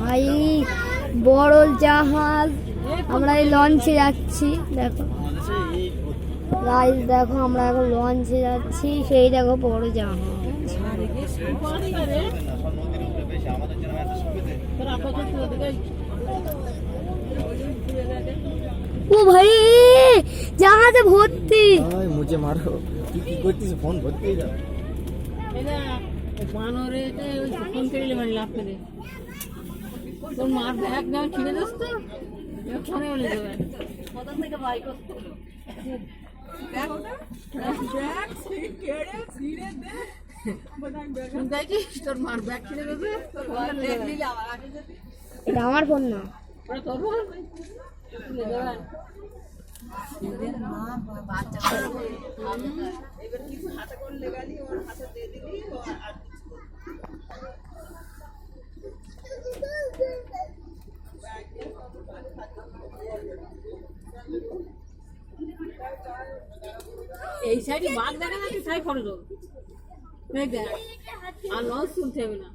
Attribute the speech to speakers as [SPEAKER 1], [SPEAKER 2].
[SPEAKER 1] ভাই বড় জাহাজ, আমরা এই লঞ্চে যাচ্ছি। দেখো গাইস, দেখো আমরা এখন লঞ্চে যাচ্ছি, সেই দেখো বড় জাহাজ। ও ভাই জাহাজে ভর্তি।
[SPEAKER 2] মুঝে মারো, তুই কি করছিস? ফোন ভর্তি যা
[SPEAKER 3] বানরে ফোন করে মানে লাভ করে তোর মার ব্যাগ না কিনে দিস তো ফোনে বলে দেবে কোথা থেকে বাই করতে তোর মার ব্যাগ কিনে দেবে।
[SPEAKER 1] এটা আমার ফোন না,
[SPEAKER 3] তোর ফোন এই সাইডে বাঘ দেখা যাচ্ছে, সাই ফটো দেখ আর লঞ্চ শুনতে হবে না।